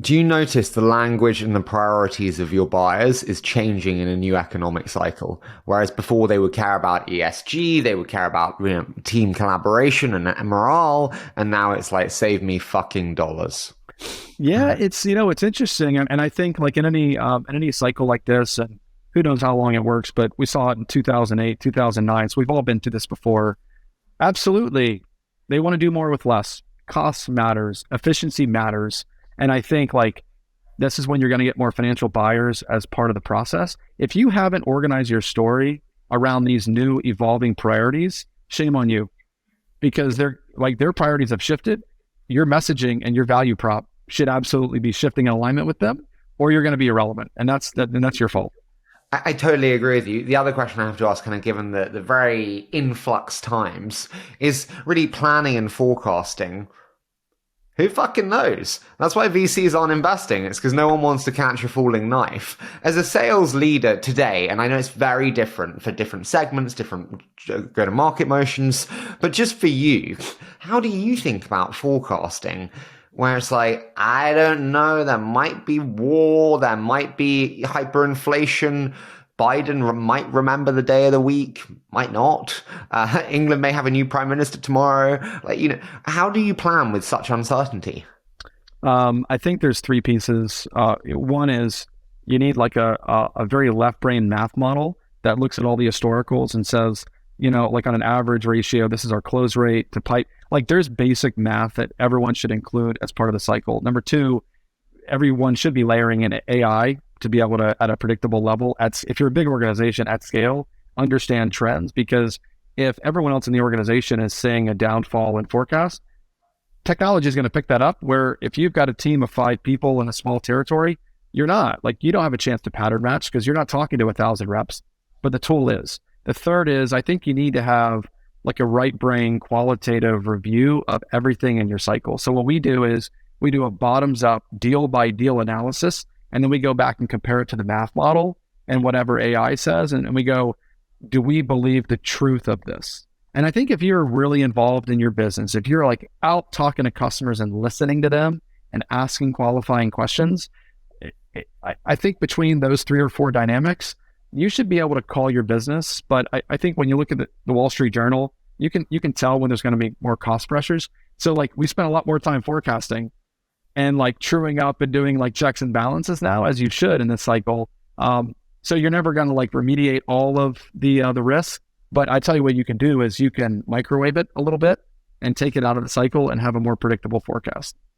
Do you notice the language and the priorities of your buyers is changing in a new economic cycle? Whereas before they would care about ESG, they would care about team collaboration and morale, and now it's like save me fucking dollars. Yeah, it's interesting, and I think like in any cycle like this, and who knows how long it works, but we saw it in 2008, 2009, so we've all been to this before. Absolutely, they want to do more with less. Cost matters, efficiency matters, and I think like this is when you're going to get more financial buyers as part of the process. If you haven't organized your story around these new evolving priorities, shame on you, because their priorities have shifted. Your messaging and your value prop should absolutely be shifting in alignment with them, or you're going to be irrelevant, and that's your fault. I totally agree with you. The other question I have to ask, kind of given the very influx times, is really planning and forecasting. Who fucking knows? That's why VCs aren't investing. It's because no one wants to catch a falling knife. As a sales leader today, and I know it's very different for different segments, different go-to-market motions, but just for you, how do you think about forecasting? Where it's like, I don't know, there might be war, there might be hyperinflation. Biden might remember the day of the week, might not. England may have a new prime minister tomorrow. How do you plan with such uncertainty? I think there's three pieces. One is you need like a very left brain math model that looks at all the historicals and says, like on an average ratio, this is our close rate to pipe. Like there's basic math that everyone should include as part of the cycle. Number two, everyone should be layering in AI to be able to, at a predictable level, if you're a big organization at scale, understand trends. Because if everyone else in the organization is seeing a downfall in forecast, technology is going to pick that up. Where if you've got a team of 5 people in a small territory, you don't have a chance to pattern match because you're not talking to 1,000 reps, but the tool is. The third is, I think you need to have like a right brain qualitative review of everything in your cycle. So what we do is we do a bottoms up deal by deal analysis, and then we go back and compare it to the math model and whatever AI says. And we go, do we believe the truth of this? And I think if you're really involved in your business, if you're like out talking to customers and listening to them and asking qualifying questions, I think between those 3 or 4 dynamics, you should be able to call your business. But I think when you look at the Wall Street Journal, you can tell when there's going to be more cost pressures. So like we spend a lot more time forecasting and like truing up and doing like checks and balances now, as you should in this cycle. So you're never going to like remediate all of the risk. But I tell you what you can do is you can microwave it a little bit and take it out of the cycle and have a more predictable forecast.